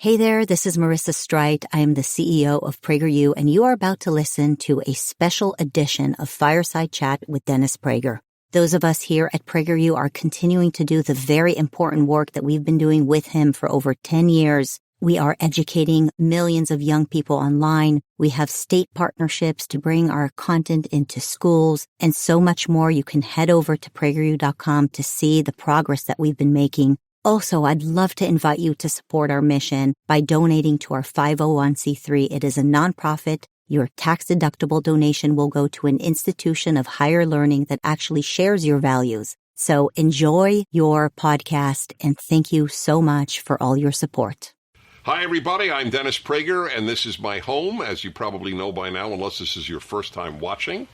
Hey there, this is Marissa Streit. I am the CEO of PragerU, and you are about to listen to a special edition of Fireside Chat with Dennis Prager. Those of us here at PragerU are continuing to do the very important work that we've been doing with him for over 10 years. We are educating millions of young people online. We have state partnerships to bring our content into schools and so much more. You can head over to PragerU.com to see the progress that we've been making. Also, I'd love to invite you to support our mission by donating to our 501c3. It is a nonprofit. Your tax-deductible donation will go to an institution of higher learning that actually shares your values. So enjoy your podcast, and thank you so much for all your support. Hi, everybody. I'm Dennis Prager, and this is my home, as you probably know by now, unless this is your first time watching.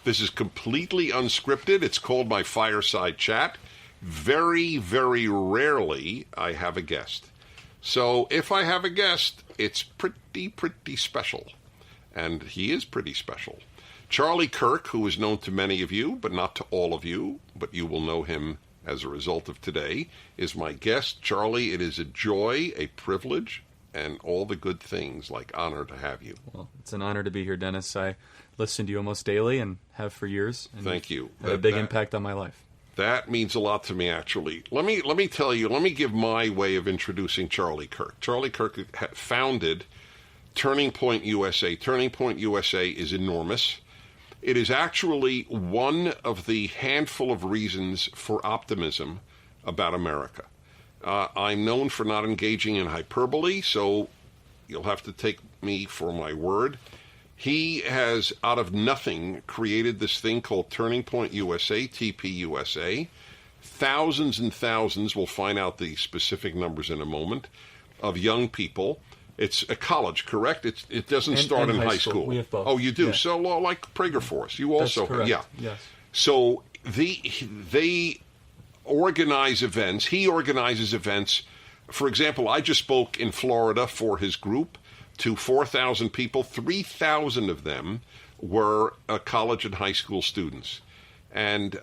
This is completely unscripted. It's called my Fireside Chat. Very, very rarely I have a guest. So if I have a guest, it's pretty special. And he is pretty special. Charlie Kirk, who is known to many of you, but not to all of you, but you will know him as a result of today, is my guest. Charlie, it is a joy, a privilege, and all the good things, like honor to have you. Well, it's an honor to be here, Dennis. I listen to you almost daily and have for years. And thank you. Had a big impact on my life. That means a lot to me, actually. Let me tell you, let me give my way of introducing Charlie Kirk. Charlie Kirk founded Turning Point USA. Turning Point USA is enormous. It is actually one of the handful of reasons for optimism about America. I'm known for not engaging in hyperbole, so you'll have to take me for my word. He has, out of nothing, created this thing called Turning Point USA, TPUSA. Thousands and thousands, we'll find out the specific numbers in a moment, of young people. It's a college, correct? It doesn't start in high school. We have both. Oh, you do? Yeah. So like Prager Force. You also, That's correct. yeah. Yes. So they organize events. He organizes events. For example, I just spoke in Florida for his group to 4,000 people. 3,000 of them were college and high school students. And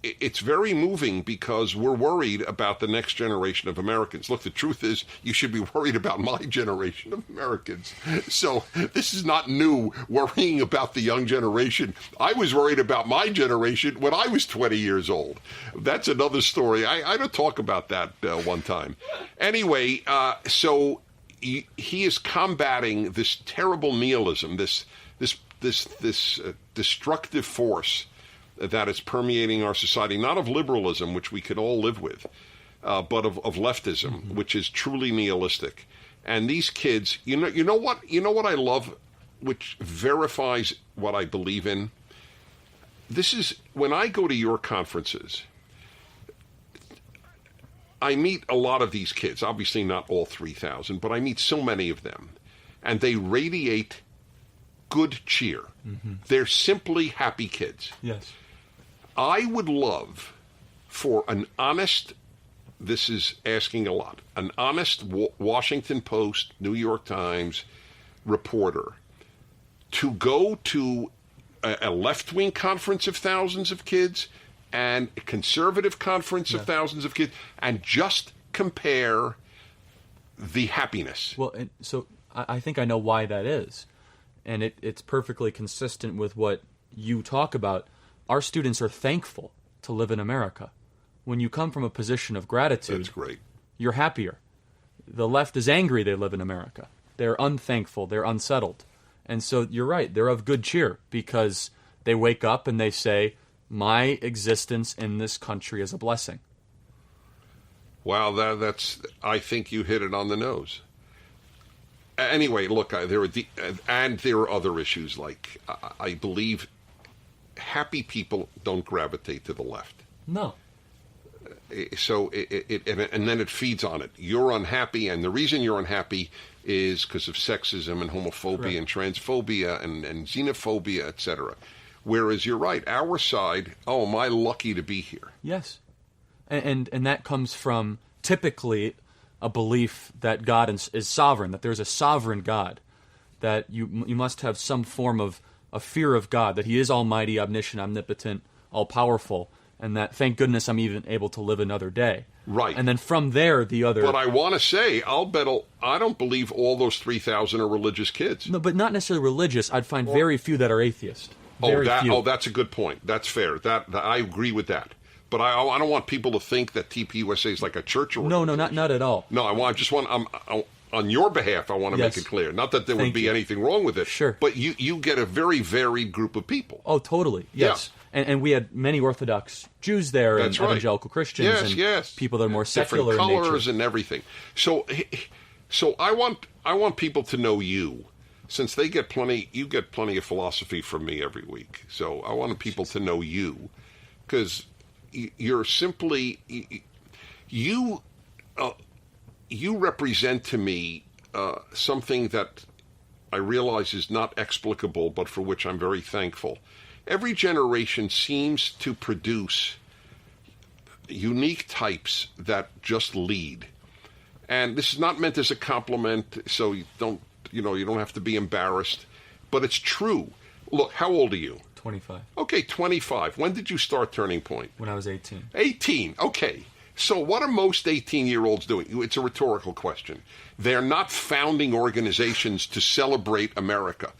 it's very moving because we're worried about the next generation of Americans. Look, the truth is you should be worried about my generation of Americans. So this is not new, worrying about the young generation. I was worried about my generation when I was 20 years old. That's another story. I don't talk about that one time. Anyway, so he is combating this terrible nihilism, this destructive force that is permeating our society, not of liberalism, which we could all live with, but of leftism, which is truly nihilistic. And these kids, you know what I love, which verifies what I believe in? This is, when I go to your conferences, I meet a lot of these kids, obviously not all 3,000, but I meet so many of them, and they radiate good cheer. Mm-hmm. They're simply happy kids. Yes. I would love for an honest, this is asking a lot, an honest Washington Post, New York Times reporter to go to a left-wing conference of thousands of kids and a conservative conference of thousands of kids and just compare the happiness. Well, so I think I know why that is. And it's perfectly consistent with what you talk about. Our students are thankful to live in America. When you come from a position of gratitude, that's great. You're happier. The left is angry they live in America. They're unthankful. They're unsettled. And so you're right. They're of good cheer because they wake up and they say, my existence in this country is a blessing. Wow, that's. I think you hit it on the nose. Anyway, look, there are other issues, like I believe happy people don't gravitate to the left. No. So and then it feeds on it. You're unhappy, and the reason you're unhappy is because of sexism and homophobia Correct. and transphobia and xenophobia, etc. Whereas you're right, our side, oh, am I lucky to be here? Yes. And that comes from typically a belief that God is sovereign, that there's a sovereign God, that you must have some form of a fear of God, that he is almighty, omniscient, omnipotent, all-powerful, and that thank goodness I'm even able to live another day. Right. And then from there, the other... But I want to say, I don't believe all those 3,000 are religious kids. No, but not necessarily religious. I'd find very few that are atheist. Very few. That's a good point. That's fair. That I agree with that. But I don't want people to think that TPUSA is like a church organization. No, not at all. No, on your behalf, I want to make it clear. Not that there would be anything wrong with it. Sure. But you get a very varied group of people. Oh, totally. Yes. Yeah. And we had many Orthodox Jews there, and evangelical Christians, and people that are more secular in nature. Different colors and everything. So I want people to know you. Since you get plenty of philosophy from me every week. So I want people to know you, because you're simply you represent to me something that I realize is not explicable, but for which I'm very thankful. Every generation seems to produce unique types that just lead. And this is not meant as a compliment, so you don't have to be embarrassed. But it's true. Look, how old are you? 25. Okay, 25. When did you start Turning Point? When I was 18. 18, okay. So what are most 18-year-olds doing? It's a rhetorical question. They're not founding organizations to celebrate America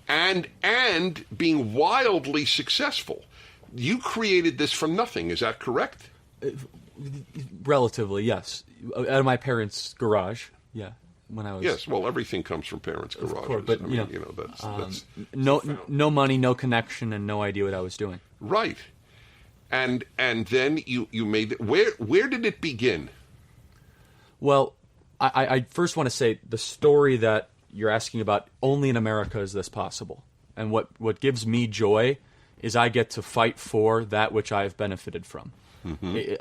and being wildly successful. You created this from nothing. Is that correct? Relatively, yes. Out of my parents' garage, yeah. When I was... Yes, well, everything comes from parents' garages. Of course, but that's no money, no connection, and no idea what I was doing. Right. And then you made it. Where did it begin? Well, I first want to say the story that you're asking about, only in America is this possible. And what gives me joy is I get to fight for that which I have benefited from. Mm-hmm.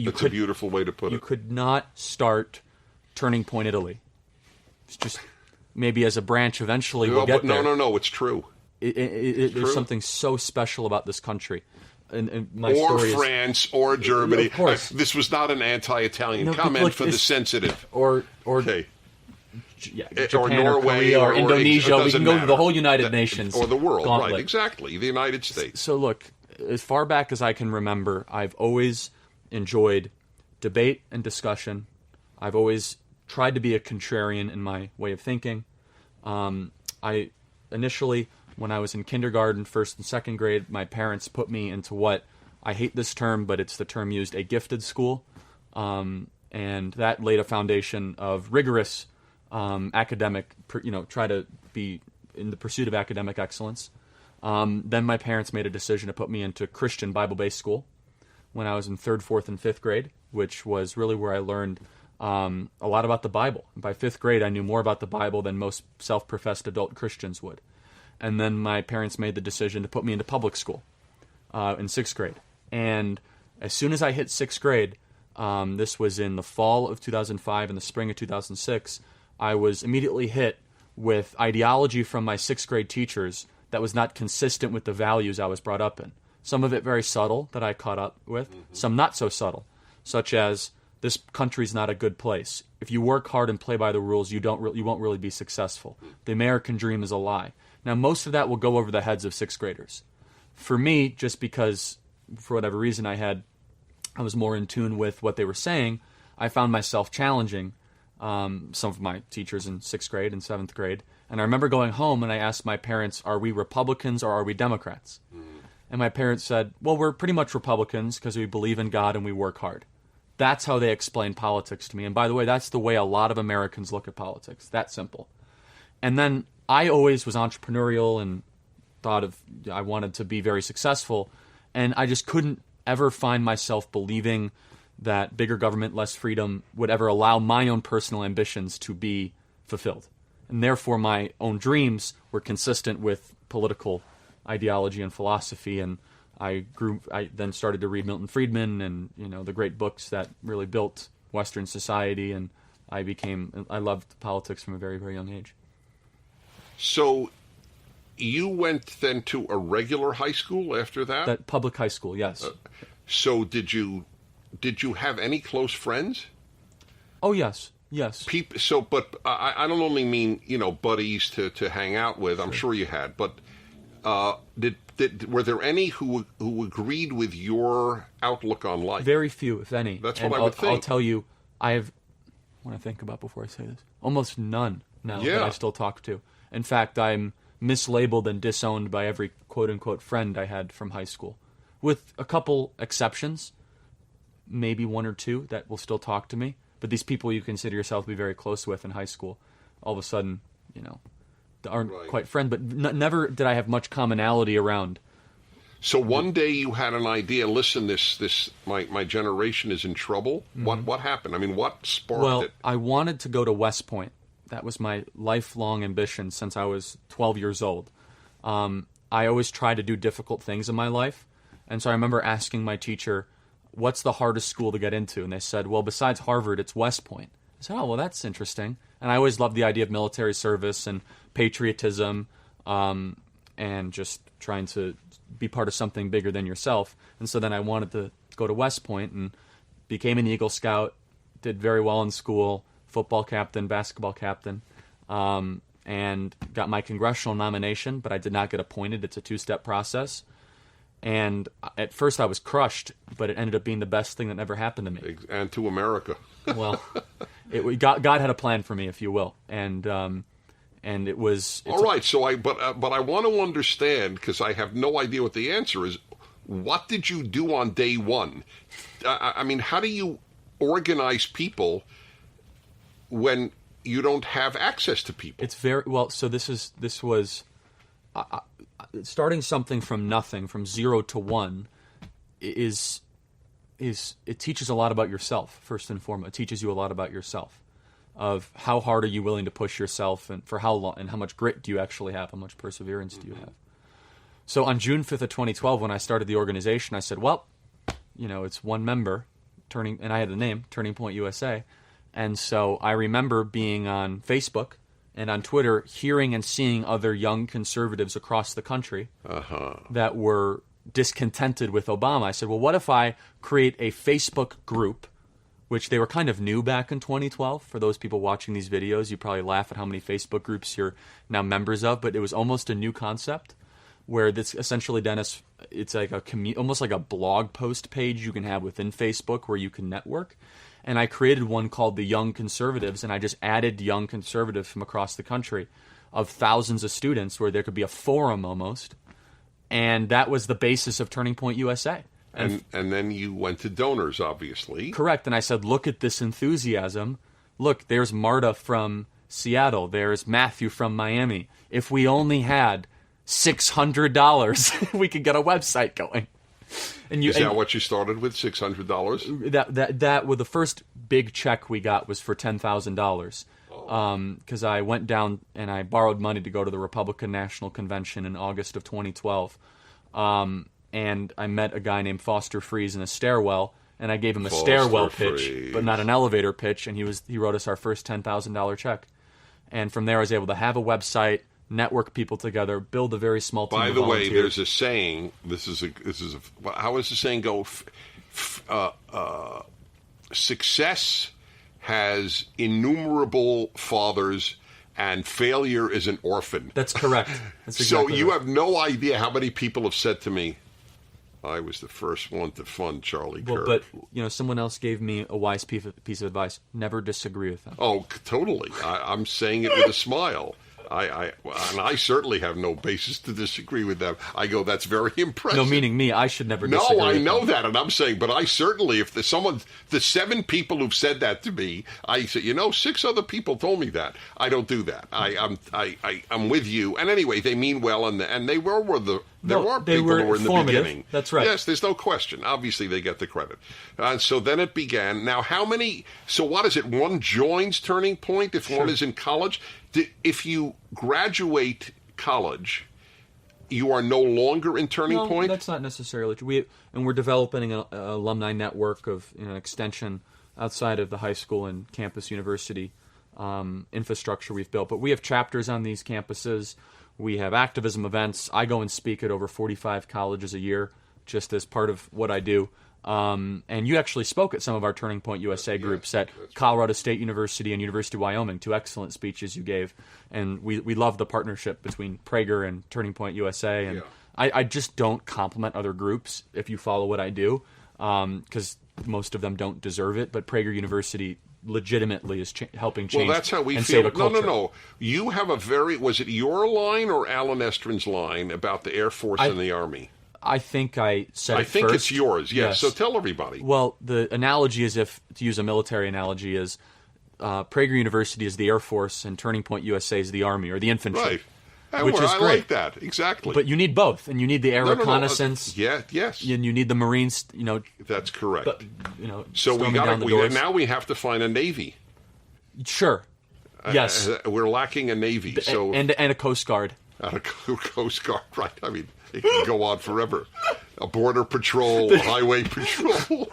That's a beautiful way to put it. You could not start Turning Point Italy. It's just maybe as a branch eventually we'll get there. No, it's true. There's something so special about this country. And my or story France, or Germany. Of course. This was not an anti-Italian comment for the sensitive. Or okay. Japan or Norway or Indonesia. We can go to the whole United Nations. Or the world, gauntlet. Right, exactly. The United States. So look, as far back as I can remember, I've always enjoyed debate and discussion. I've always tried to be a contrarian in my way of thinking. I initially, when I was in kindergarten, first and second grade, my parents put me into what, I hate this term, but it's the term used, a gifted school. And that laid a foundation of rigorous academic, try to be in the pursuit of academic excellence. Then my parents made a decision to put me into Christian Bible-based school when I was in 3rd, 4th, and 5th grade, which was really where I learned a lot about the Bible. By 5th grade, I knew more about the Bible than most self-professed adult Christians would. And then my parents made the decision to put me into public school in 6th grade. And as soon as I hit 6th grade, this was in the fall of 2005 and the spring of 2006, I was immediately hit with ideology from my 6th grade teachers that was not consistent with the values I was brought up in. Some of it very subtle that I caught up with, some not so subtle, such as this country's not a good place. If you work hard and play by the rules, you won't really be successful. The American dream is a lie. Now, most of that will go over the heads of 6th graders. For me, just because, for whatever reason, I was more in tune with what they were saying, I found myself challenging some of my teachers in 6th grade and 7th grade. And I remember going home and I asked my parents, are we Republicans or are we Democrats? And my parents said, well, we're pretty much Republicans because we believe in God and we work hard. That's how they explain politics to me. And by the way, that's the way a lot of Americans look at politics. That simple. And then I always was entrepreneurial and I wanted to be very successful. And I just couldn't ever find myself believing that bigger government, less freedom would ever allow my own personal ambitions to be fulfilled. And therefore, my own dreams were consistent with political ideology and philosophy. And I then started to read Milton Friedman and, the great books that really built Western society. And I loved politics from a very, very young age. So you went then to a regular high school after that? That public high school, yes. So did you have any close friends? Oh, yes. But I don't only mean, buddies to hang out with. I'm sure you had. But Were there any who agreed with your outlook on life? Very few, if any. That's what I would think. I'll tell you, I want to think about before I say this, almost none now that I still talk to. In fact, I'm mislabeled and disowned by every quote-unquote friend I had from high school, with a couple exceptions, maybe one or two that will still talk to me. But these people you consider yourself to be very close with in high school, all of a sudden, aren't quite friends. But never did I have much commonality around. So one day you had an idea. Listen, my generation is in trouble. Mm-hmm. What happened? I mean, what sparked it? I wanted to go to West Point. That was my lifelong ambition since I was 12 years old. I always tried to do difficult things in my life, and so I remember asking my teacher, "What's the hardest school to get into?" And they said, "Well, besides Harvard, it's West Point." I said, "Oh, well, that's interesting." And I always loved the idea of military service and patriotism, and just trying to be part of something bigger than yourself. And so then I wanted to go to West Point and became an Eagle Scout, did very well in school, football captain, basketball captain, and got my congressional nomination, but I did not get appointed. It's a two-step process. And at first I was crushed, but it ended up being the best thing that ever happened to me. And to America. Well, God had a plan for me, if you will, and it was all right. So but I want to understand, because I have no idea what the answer is. What did you do on day one? I mean, how do you organize people when you don't have access to people? It's very well. So this was. Starting something from nothing, from 0 to 1, is it teaches a lot about yourself, first and foremost. It teaches you a lot about yourself, of how hard are you willing to push yourself, and for how long, and how much grit do you actually have, how much perseverance do you have. So on June 5th of 2012, when I started the organization, I said, well, it's one member, and I had a name, Turning Point USA, and so I remember being on Facebook and on Twitter, hearing and seeing other young conservatives across the country that were discontented with Obama. I said, well, what if I create a Facebook group, which they were kind of new back in 2012. For those people watching these videos, you probably laugh at how many Facebook groups you're now members of, but it was almost a new concept where this essentially, Dennis, it's like almost like a blog post page you can have within Facebook where you can network. And I created one called the Young Conservatives, and I just added young conservatives from across the country of thousands of students where there could be a forum almost. And that was the basis of Turning Point USA. And then you went to donors, obviously. Correct. And I said, look at this enthusiasm. Look, there's Marta from Seattle. There's Matthew from Miami. If we only had $600, we could get a website going. Is that what you started with, $600? That well, the first big check we got was for $10,000. Because I went down and I borrowed money to go to the Republican National Convention in August of 2012. And I met a guy named Foster Freeze in a stairwell, and I gave him a stairwell pitch, but not an elevator pitch, and he wrote us our first $10,000 check. And from there I was able to have a website, network people together, build a very small team of volunteers. By the way, there's a saying. How does the saying go? Success has innumerable fathers, and failure is an orphan. That's correct. That's exactly so you have no idea how many people have said to me, "I was the first one to fund Charlie Kirk." But someone else gave me a wise piece of advice: never disagree with them. Oh, totally. I'm saying it with a smile. I certainly have no basis to disagree with them. I go, that's very impressive. No, meaning me, I should never disagree. No, I know that, and I'm saying, but I certainly, if the 7 people who've said that to me, I say, 6 other people told me that. I don't do that. I'm with you. And anyway, they mean well, and they were there are people who were in the beginning. That's right. Yes, there's no question. Obviously, they get the credit. And so then it began. Now, so what is it? One joins Turning Point if one is in college? If you graduate college, you are no longer in Turning Point? No, that's not necessarily true. We're developing an alumni network of extension outside of the high school and campus university infrastructure we've built. But we have chapters on these campuses. We have activism events. I go and speak at over 45 colleges a year, just as part of what I do. And you actually spoke at some of our Turning Point USA groups at Colorado State University and University of Wyoming, 2 excellent speeches you gave. And we love the partnership between Prager and Turning Point USA. And I just don't compliment other groups if you follow what I do, because most of them don't deserve it. But Prager University legitimately is helping change. Well, that's how we and feel. save a culture. No. You have a was it your line or Alan Estrin's line about the Air Force and the Army? I think I said it I think first. it's yours, yes. So tell everybody. Well, the analogy is, to use a military analogy, is Prager University is the Air Force and Turning Point USA is the Army or the infantry. Right. Which is I great. like that, exactly. But you need both, and you need the air reconnaissance. Yes. And you need the Marines, That's correct. So now we have to find a Navy. Sure. Yes. We're lacking a Navy. And a Coast Guard. A Coast Guard, right. I mean, it can go on forever. A border patrol, highway patrol.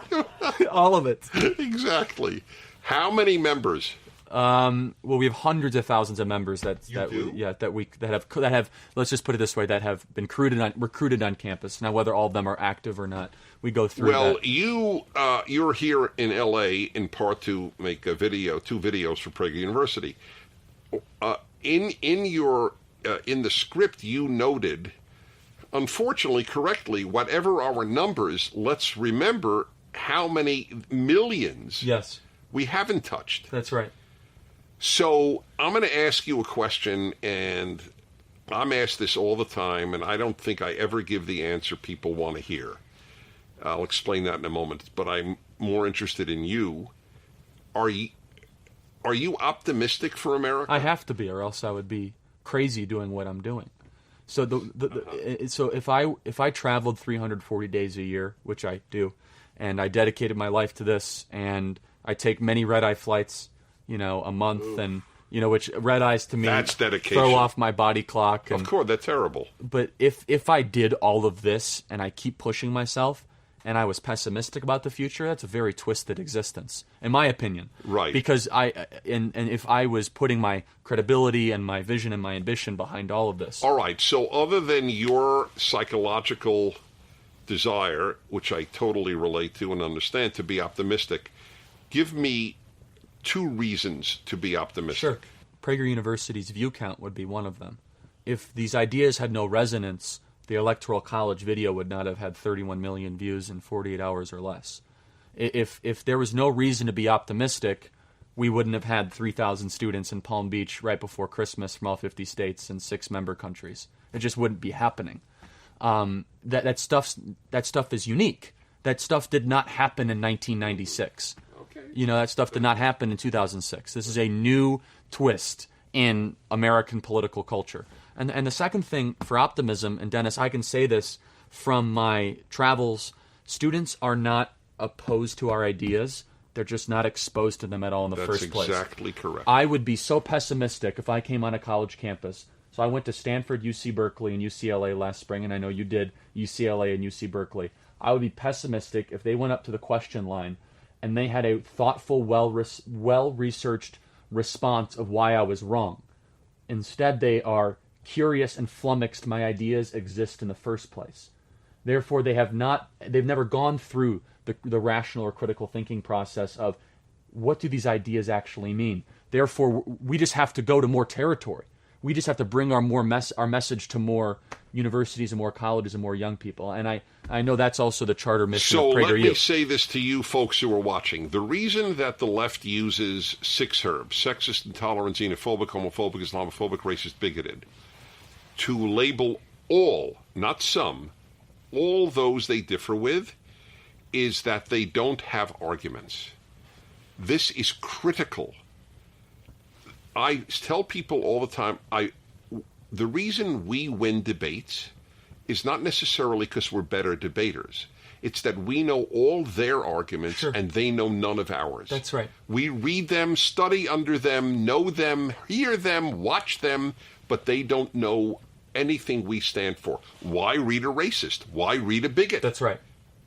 All of it. Exactly. How many members? Well, we have hundreds of thousands of members that have let's just put it this way, that have been recruited on campus. Now, whether all of them are active or not, we go through. Well, that. you're here in L.A. in part to make two videos for Prager University. In the script, you noted, unfortunately, correctly, whatever our numbers, let's remember how many millions we haven't touched. That's right. So I'm going to ask you a question, and I'm asked this all the time, and I don't think I ever give the answer people want to hear. I'll explain that in a moment, but I'm more interested in you. Are you optimistic for America? I have to be, or else I would be crazy doing what I'm doing. So so if I traveled 340 days a year, which I do, and I dedicated my life to this, and I take many red-eye flights, a month, and which red eyes to me, that's dedication. Throw off my body clock. And, of course, that's terrible. But if I did all of this and I keep pushing myself, and I was pessimistic about the future, that's a very twisted existence, in my opinion. Right. Because if I was putting my credibility and my vision and my ambition behind all of this. All right. So other than your psychological desire, which I totally relate to and understand, to be optimistic, give me 2 reasons to be optimistic. Sure. Prager University's view count would be one of them. If these ideas had no resonance, the Electoral College video would not have had 31 million views in 48 hours or less. If there was no reason to be optimistic, we wouldn't have had 3,000 students in Palm Beach right before Christmas from all 50 states and 6 member countries. It just wouldn't be happening. That stuff is unique. That stuff did not happen in 1996. That stuff did not happen in 2006. This is a new twist in American political culture. And the second thing for optimism, and Dennis, I can say this from my travels, students are not opposed to our ideas. They're just not exposed to them at all in the first place. That's exactly correct. I would be so pessimistic if I came on a college campus. So I went to Stanford, UC Berkeley, and UCLA last spring, and I know you did UCLA and UC Berkeley. I would be pessimistic if they went up to the question line and they had a thoughtful, well-researched response of why I was wrong. Instead, they are curious and flummoxed my ideas exist in the first place. Therefore, they've never gone through the rational or critical thinking process of what do these ideas actually mean. Therefore, we just have to go to more territory. We just have to bring our message to more universities and more colleges and more young people. And I know that's also the charter mission of PragerU. So let me say this to you folks who are watching. The reason that the left uses 6 herbs, sexist, intolerant, xenophobic, homophobic, Islamophobic, racist, bigoted, to label all, not some, all those they differ with, is that they don't have arguments. This is critical. I tell people all the time, the reason we win debates is not necessarily because we're better debaters. It's that we know all their arguments and they know none of ours. That's right. We read them, study under them, know them, hear them, watch them, but they don't know anything we stand for. Why read a racist? Why read a bigot? That's right.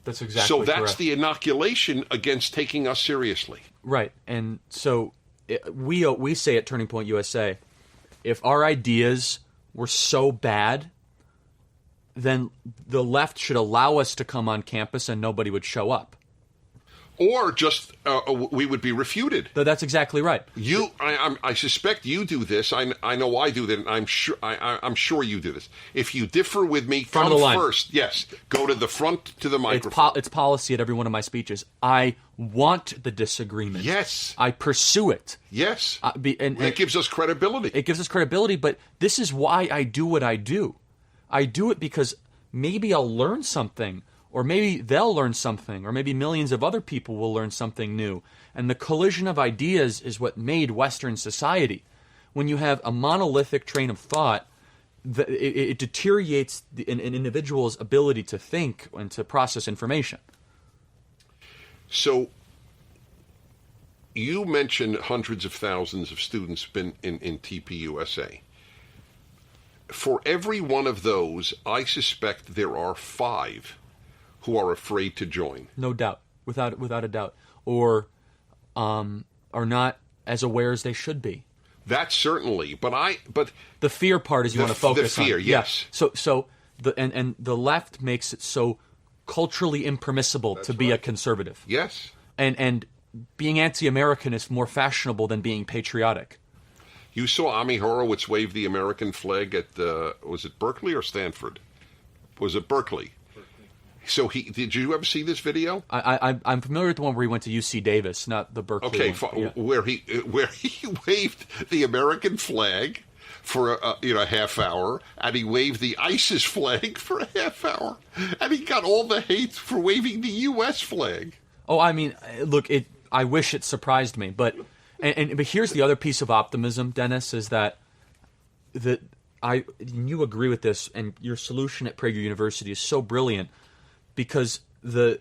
That's exactly so that's correct. The inoculation against taking us seriously. Right. And so we say at Turning Point USA, if our ideas were so bad, then the left should allow us to come on campus and nobody would show up. Or just we would be refuted. That's exactly right. I suspect you do this. I know I do that. And I'm sure you do this. If you differ with me, front come of the line. first. Yes, go to the front to the microphone. It's policy at every one of my speeches. I want the disagreement. Yes, I pursue it. Yes, and it gives us credibility. It gives us credibility. But this is why I do what I do. I do it because maybe I'll learn something. Or maybe they'll learn something, or maybe millions of other people will learn something new. And the collision of ideas is what made Western society. When you have a monolithic train of thought, it deteriorates an individual's ability to think and to process information. So you mentioned hundreds of thousands of students been in TPUSA. For every one of those, I suspect there are 5 who are afraid to join. No doubt, without a doubt, or are not as aware as they should be. That certainly, but the fear part is you want to focus on. The fear, yes. Yeah. So the left makes it so culturally impermissible to be a conservative. Yes. And being anti-American is more fashionable than being patriotic. You saw Ami Horowitz wave the American flag at was it Berkeley or Stanford? Was it Berkeley? So did you ever see this video? I'm familiar with the one where he went to UC Davis, not the Berkeley one. Okay, where he waved the American flag for a half hour, and he waved the ISIS flag for a half hour, and he got all the hate for waving the U.S. flag. Oh, I mean, look, I wish it surprised me, but here's the other piece of optimism, Dennis, is that you agree with this, and your solution at Prager University is so brilliant. Because the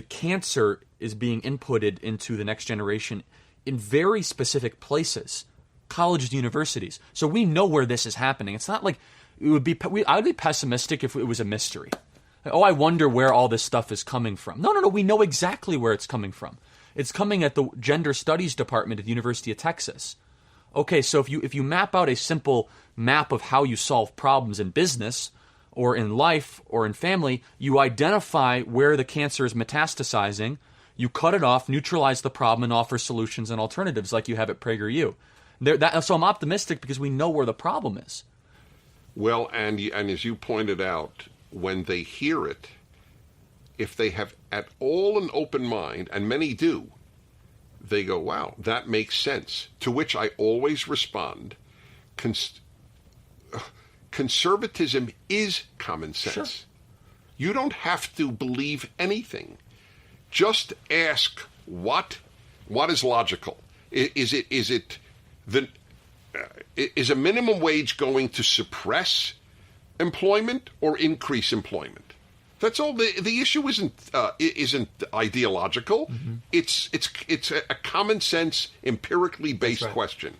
cancer is being inputted into the next generation in very specific places, colleges and universities. So we know where this is happening. It's not like it would be. I would be pessimistic if it was a mystery. Oh, I wonder where all this stuff is coming from. No. We know exactly where it's coming from. It's coming at the Gender Studies Department at the University of Texas. Okay, so if you map out a simple map of how you solve problems in business, or in life, or in family, you identify where the cancer is metastasizing, you cut it off, neutralize the problem, and offer solutions and alternatives like you have at PragerU. So I'm optimistic because we know where the problem is. Well, and as you pointed out, when they hear it, if they have at all an open mind, and many do, they go, wow, that makes sense. To which I always respond, conservatism is common sense. Sure. You don't have to believe anything. Just ask what is logical. Is a minimum wage going to suppress employment or increase employment? That's all. The issue isn't ideological. Mm-hmm. It's a common sense, empirically based question.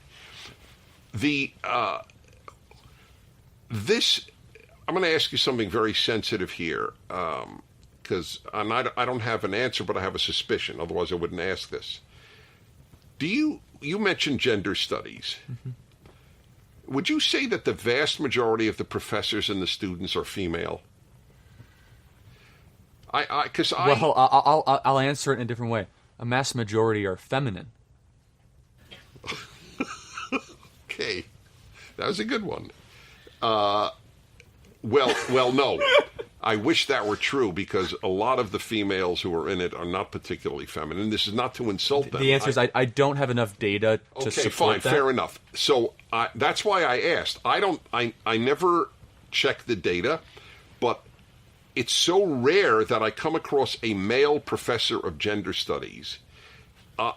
I'm going to ask you something very sensitive here, because I don't have an answer, but I have a suspicion. Otherwise, I wouldn't ask this. You mentioned gender studies. Mm-hmm. Would you say that the vast majority of the professors and the students are female? I'll answer it in a different way. A mass majority are feminine. Okay, that was a good one. Well, no. I wish that were true, because a lot of the females who are in it are not particularly feminine. This is not to insult them. The answer is I don't have enough data to support that. Okay, fine, fair enough. So that's why I asked. I never check the data, but it's so rare that I come across a male professor of gender studies.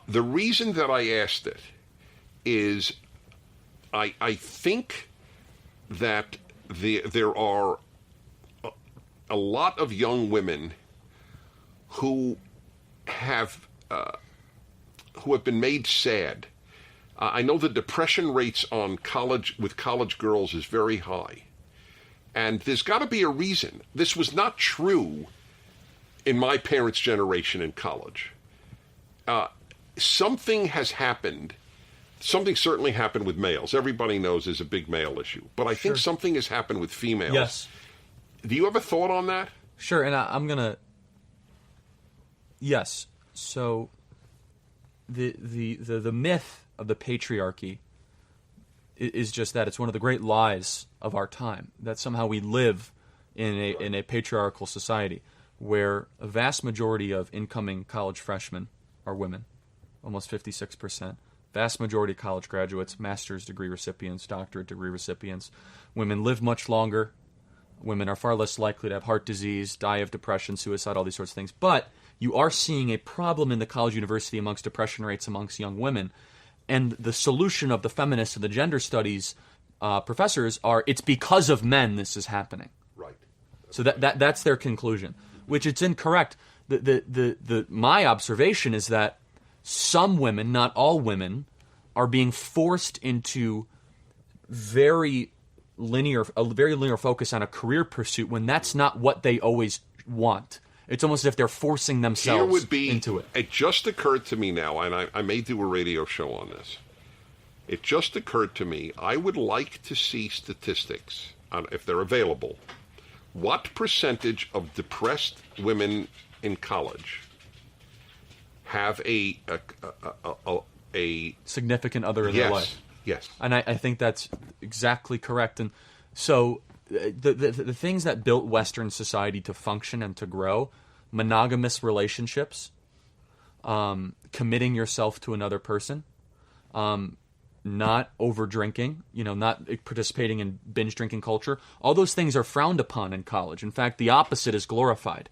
The reason that I asked it is I think that there are a lot of young women who have been made sad. I know the depression rates on college girls is very high, and there's got to be a reason. This was not true in my parents' generation in college. Something has happened. Something certainly happened with males. Everybody knows there's a big male issue, but I think something has happened with females. Yes. Do you have a thought on that? Sure, and I'm going to... Yes. So the myth of the patriarchy is just that. It's one of the great lies of our time, that somehow we live in a patriarchal society where a vast majority of incoming college freshmen are women, almost 56%. Vast majority of college graduates, master's degree recipients, doctorate degree recipients. Women live much longer. Women are far less likely to have heart disease, die of depression, suicide, all these sorts of things. But you are seeing a problem in the college university amongst depression rates amongst young women. And the solution of the feminists and the gender studies professors are, it's because of men this is happening. Right. So that's their conclusion, which it's incorrect. My observation is that some women, not all women, are being forced into a very linear focus on a career pursuit when that's not what they always want. It's almost as if they're forcing themselves into it. It just occurred to me now, and I may do a radio show on this. It just occurred to me, I would like to see statistics, if they're available. What percentage of depressed women in college have a significant other in their life? Yes. And I think that's exactly correct. And so the things that built Western society to function and to grow, monogamous relationships, committing yourself to another person, not over drinking, not participating in binge drinking culture, all those things are frowned upon in college. In fact, the opposite is glorified,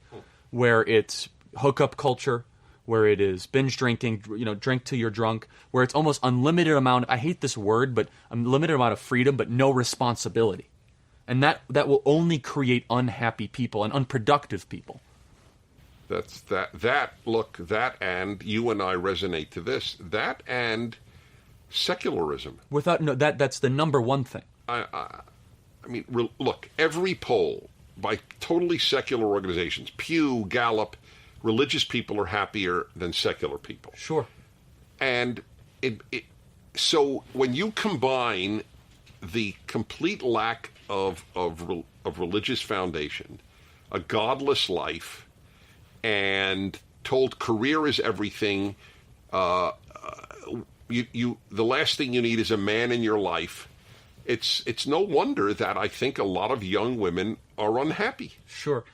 where it's hookup culture, where it is binge drinking, drink till you're drunk, where it's almost unlimited amount, I hate this word, but unlimited amount of freedom, but no responsibility. And that will only create unhappy people and unproductive people. That and you and I resonate to this, that and secularism. That's the number one thing. I mean, look, every poll by totally secular organizations, Pew, Gallup, religious people are happier than secular people. Sure. And so when you combine the complete lack of religious foundation, a godless life, and told career is everything, the last thing you need is a man in your life. It's no wonder that I think a lot of young women are unhappy. Sure.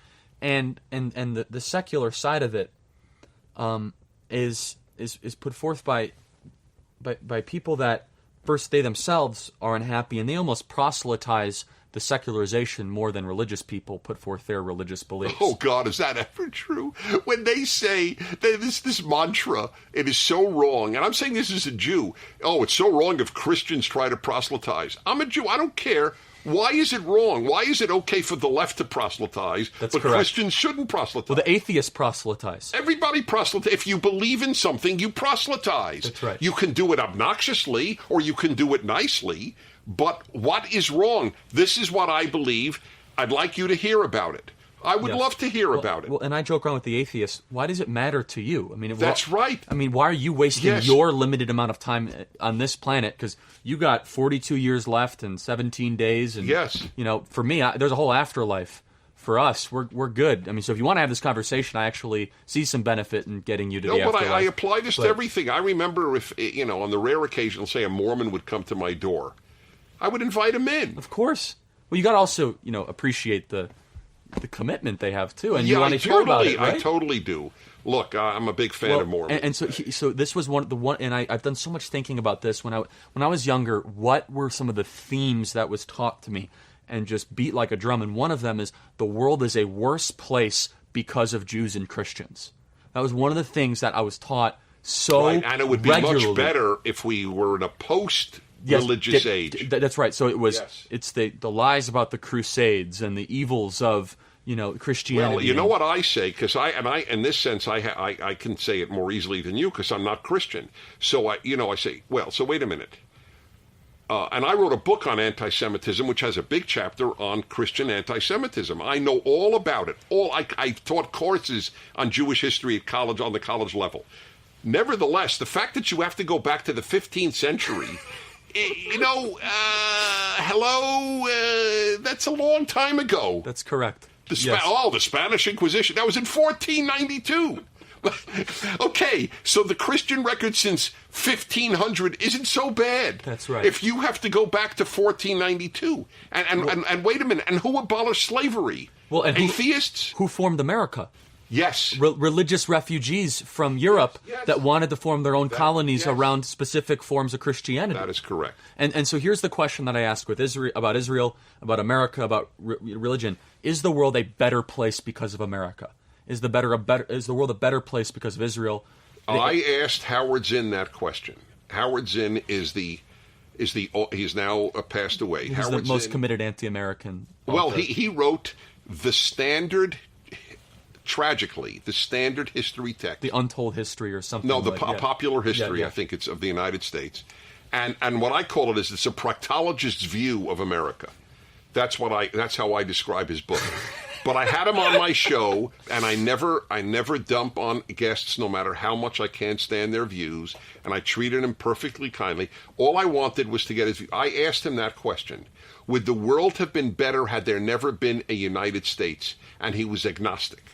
And the secular side of it is put forth by people that first they themselves are unhappy, and they almost proselytize the secularization more than religious people put forth their religious beliefs. Oh God, is that ever true? When they say this mantra, it is so wrong, and I'm saying this as a Jew. Oh, it's so wrong if Christians try to proselytize. I'm a Jew. I don't care. Why is it wrong? Why is it okay for the left to proselytize, but correct. Christians shouldn't proselytize? Well, the atheists proselytize. Everybody proselytize. If you believe in something, you proselytize. That's right. You can do it obnoxiously, or you can do it nicely, but what is wrong? This is what I believe. I'd like you to hear about it. I would love to hear about it. Well, and I joke around with the atheists. Why does it matter to you? I mean, that's right. I mean, why are you wasting your limited amount of time on this planet? Because you got 42 years left and 17 days. And, for me, there's a whole afterlife. For us, we're good. I mean, so if you want to have this conversation, I actually see some benefit in getting you to the afterlife. No, but I apply this to everything. I remember if, on the rare occasion, say a Mormon would come to my door, I would invite him in. Of course. Well, you got to also, appreciate the commitment they have too, and you want to hear about it, right? I totally do. Look, I'm a big fan of Mormons. And so this was one, and I've done so much thinking about this when I was younger. What were some of the themes that was taught to me, and just beat like a drum? And one of them is the world is a worse place because of Jews and Christians. That was one of the things that I was taught and it would be regularly. Much better if we were in a post-religious age. That's right. So it was. Yes. It's the lies about the Crusades and the evils of Christianity. Well, you know what I say, because I in this sense I can say it more easily than you because I'm not Christian. So I say, well, so wait a minute. And I wrote a book on anti-Semitism, which has a big chapter on Christian anti-Semitism. I know all about it. I taught courses on Jewish history at college, on the college level. Nevertheless, the fact that you have to go back to the 15th century hello, that's a long time ago. That's correct. The Spanish Inquisition. That was in 1492. Okay, so the Christian record since 1500 isn't so bad. That's right. If you have to go back to 1492. And wait a minute, and who abolished slavery? Well, and atheists? Who formed America? Yes. Religious refugees from Europe that wanted to form their own colonies around specific forms of Christianity. That is correct. And so here's the question that I ask with Israel, about America, about religion. Is the world a better place because of America? Is the world a better place because of Israel? I asked Howard Zinn that question. Howard Zinn is he's now passed away. He's Howard the most Zinn, committed anti-American author. Well, he wrote the standard history text. The Untold History or something. No, popular history, I think it's of the United States. And what I call it is it's a proctologist's view of America. That's how I describe his book. But I had him on my show, and I never dump on guests, no matter how much I can't stand their views, and I treated him perfectly kindly. All I wanted was to get his view. I asked him that question. Would the world have been better had there never been a United States? And he was agnostic.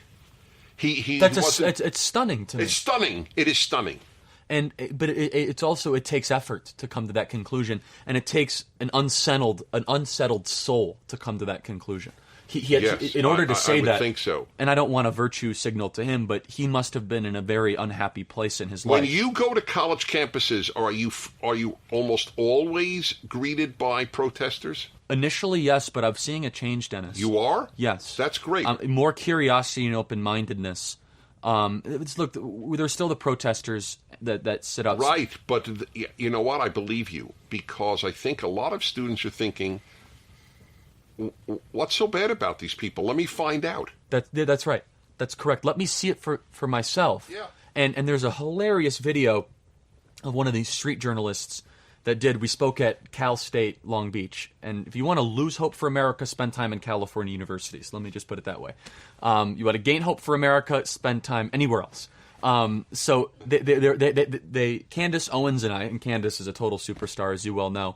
It's stunning to me. It's stunning. It is stunning. But it takes effort to come to that conclusion, and it takes an unsettled soul to come to that conclusion. In order to say I would that, think so. And I don't want a virtue signal to him, but he must have been in a very unhappy place in his life. When you go to college campuses, are you almost always greeted by protesters? Initially, yes, but I'm seeing a change, Dennis. You are? Yes. That's great. More curiosity and open-mindedness. Look, there's still the protesters that sit outside. Right, but you know what? I believe you, because I think a lot of students are thinking, what's so bad about these people? Let me find out. That's right. That's correct. Let me see it for myself. Yeah. And there's a hilarious video of one of these street journalists we spoke at Cal State Long Beach. And if you want to lose hope for America, spend time in California universities. Let me just put it that way. You want to gain hope for America, spend time anywhere else. So Candace Owens and I, and Candace is a total superstar, as you well know,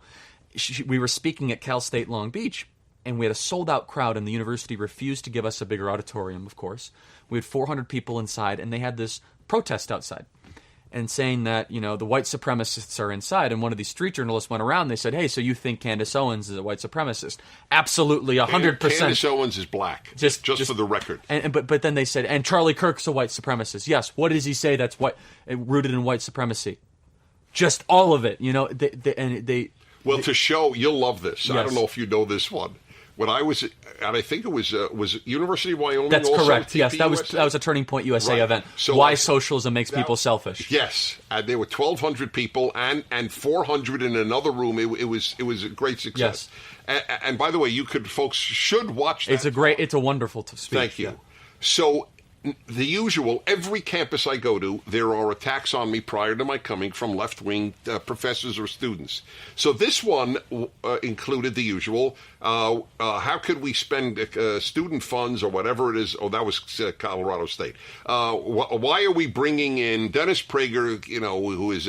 we were speaking at Cal State Long Beach, and we had a sold-out crowd, and the university refused to give us a bigger auditorium, of course. We had 400 people inside, and they had this protest outside, and saying that, the white supremacists are inside. And one of these street journalists went around, they said, hey, so you think Candace Owens is a white supremacist? Absolutely, 100%. Candace Owens is black, just for the record. But then they said, and Charlie Kirk's a white supremacist. Yes, what does he say that's rooted in white supremacy? Just all of it, Well, to show, you'll love this. Yes. I don't know if you know this one. When I was, and I think it was University of Wyoming. That's also correct. TPUSA? Yes, that was a Turning Point USA Right. event. So Why socialism makes people selfish. Yes, and there were 1,200 people and 400 in another room. It was a great success. Yes. And by the way, folks should watch that. It's a wonderful speech. Thank you. Yeah. So, the usual, every campus I go to, there are attacks on me prior to my coming from left-wing professors or students. So this one included the usual, how could we spend student funds or whatever it is? Oh, that was Colorado State. Why are we bringing in Dennis Prager, who is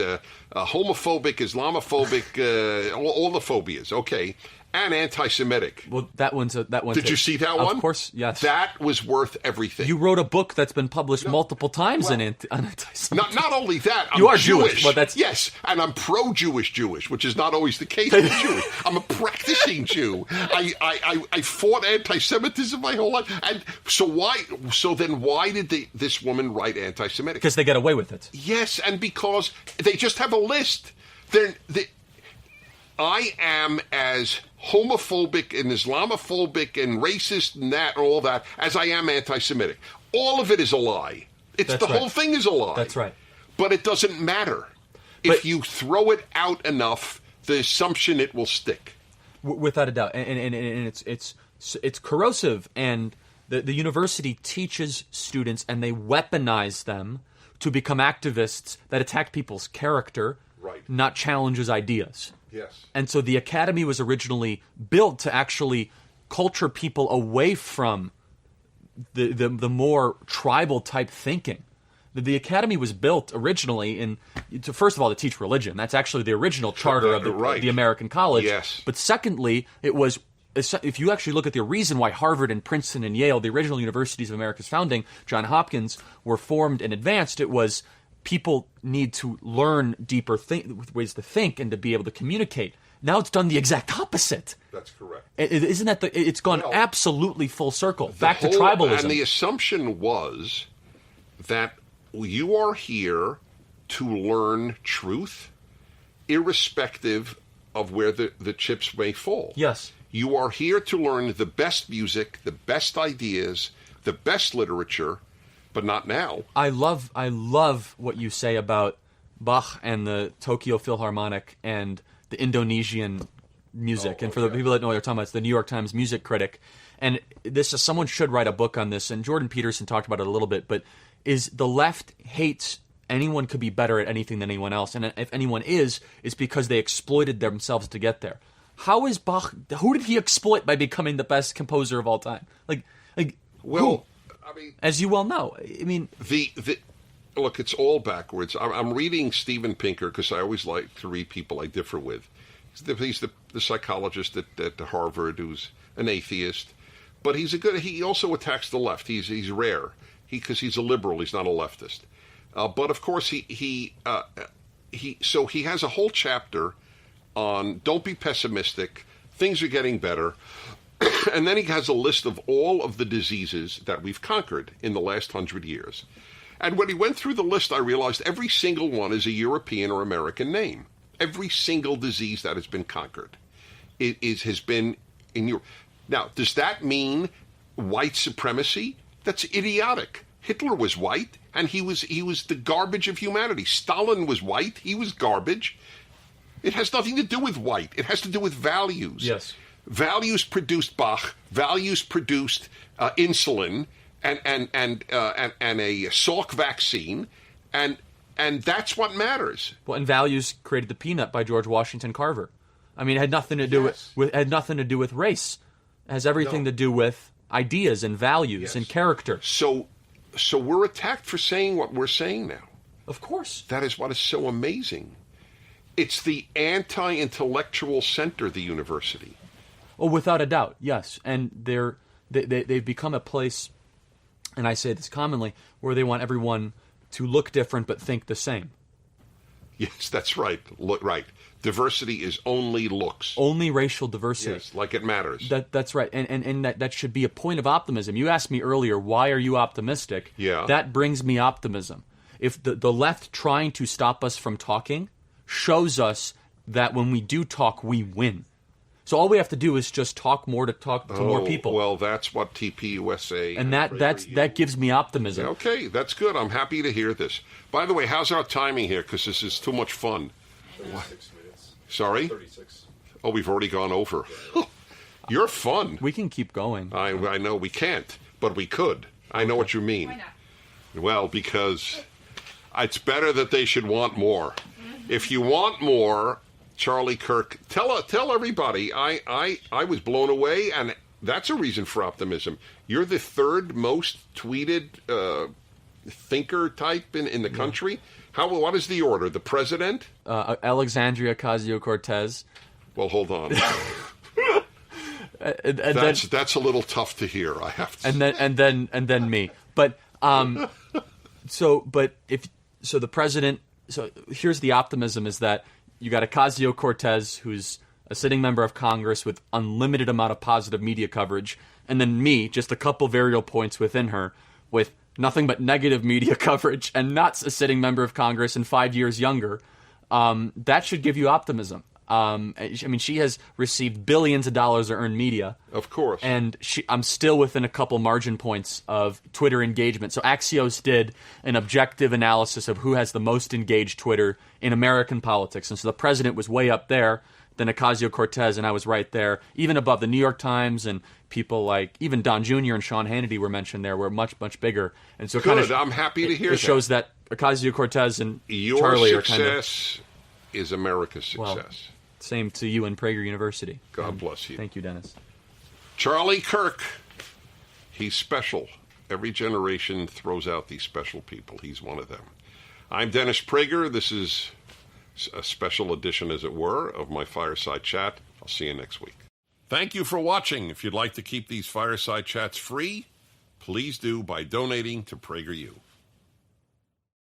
homophobic, Islamophobic, all the phobias, okay. And anti-Semitic. Well, that one's. Did you see that one? Of course, yes. That was worth everything. You wrote a book that's been published multiple times on anti-Semitic. Not only that, you are Jewish. But yes, and I'm pro-Jewish, which is not always the case with Jews. I'm a practicing Jew. I fought anti-Semitism my whole life, and so then why did this woman write anti-Semitic? Because they get away with it. Yes, and because they just have a list. I am as homophobic and Islamophobic and racist and all that as I am anti-Semitic. All of it is a lie. Whole thing is a lie. That's right. But it doesn't matter. If you throw it out enough, the assumption it will stick. Without a doubt. And it's corrosive. And the university teaches students, and they weaponize them to become activists that attack people's character, not challenges ideas. Yes. And so the academy was originally built to actually culture people away from the more tribal type thinking The academy was built originally first of all, to teach religion. That's actually the original charter of the American college. Yes. But secondly, it was, if you actually look at the reason why Harvard and Princeton and Yale, the original universities of America's founding, Johns Hopkins, were formed and advanced, it was people need to learn deeper ways to think and to be able to communicate. Now it's done the exact opposite. That's correct. Isn't that it's gone absolutely full circle, back to tribalism. And the assumption was that you are here to learn truth, irrespective of where the chips may fall. Yes. You are here to learn the best music, the best ideas, the best literature, but not now. I love what you say about Bach and the Tokyo Philharmonic and the Indonesian music. And for the people that know what they're talking about, it's the New York Times music critic. And someone should write a book on this, and Jordan Peterson talked about it a little bit, but is the left hates anyone could be better at anything than anyone else. And if anyone is, it's because they exploited themselves to get there. How is Bach, who did he exploit by becoming the best composer of all time? Who? I mean, as you well know, I mean, look, it's all backwards. I'm reading Steven Pinker because I always like to read people I differ with. He's the psychologist at Harvard who's an atheist, but he also attacks the left. He's rare because he's a liberal. He's not a leftist. But of course he has a whole chapter on don't be pessimistic. Things are getting better. And then he has a list of all of the diseases that we've conquered in the last 100 years. And when he went through the list, I realized every single one is a European or American name. Every single disease that has been conquered has been in Europe. Now, does that mean white supremacy? That's idiotic. Hitler was white, and he was the garbage of humanity. Stalin was white. He was garbage. It has nothing to do with white. It has to do with values. Yes. Values produced Bach. Values produced insulin and a Salk vaccine, and that's what matters. Well, and values created the peanut by George Washington Carver. I mean, it had nothing to do with race. It has everything to do with ideas and values and character. So we're attacked for saying what we're saying now. Of course. That is what is so amazing. It's the anti-intellectual center, the university. Oh, without a doubt, yes. And they've become a place, and I say this commonly, where they want everyone to look different but think the same. Yes, that's right. Right. Diversity is only looks. Only racial diversity. Yes, like it matters. That's right. And that should be a point of optimism. You asked me earlier, why are you optimistic? Yeah. That brings me optimism. If the left trying to stop us from talking shows us that when we do talk, we win. So all we have to do is just talk more to more people. Well, that's what TPUSA and that gives me optimism. Okay, that's good. I'm happy to hear this. By the way, how's our timing here? Because this is too much fun. 36 minutes. Sorry? 36. Oh, we've already gone over. You're fun. We can keep going. I know we can't, but we could. I know what you mean. Why not? Well, because it's better that they should want more. If you want more, Charlie Kirk, tell everybody, I was blown away, and that's a reason for optimism. You're the third most tweeted thinker type in the country. What is the order? The president? Alexandria Ocasio-Cortez. Well, hold on. That's a little tough to hear, I have to say. And then me. But the president. So here's the optimism: is that you got Ocasio-Cortez, who's a sitting member of Congress with unlimited amount of positive media coverage, and then me, just a couple variable points within her, with nothing but negative media coverage, and not a sitting member of Congress and 5 years younger. That should give you optimism. I mean, she has received billions of dollars to earn media. Of course. And I'm still within a couple margin points of Twitter engagement. So Axios did an objective analysis of who has the most engaged Twitter in American politics. And so the president was way up there, then Ocasio-Cortez, and I was right there, even above the New York Times, and people like even Don Jr. and Sean Hannity were mentioned there, were much, much bigger. And so good, I'm happy to hear that. It shows that Ocasio-Cortez and your Charlie are success is America's success. Well, same to you and Prager University. God bless you. Thank you, Dennis. Charlie Kirk, he's special. Every generation throws out these special people. He's one of them. I'm Dennis Prager. This is a special edition, as it were, of my Fireside Chat. I'll see you next week. Thank you for watching. If you'd like to keep these Fireside Chats free, please do by donating to PragerU.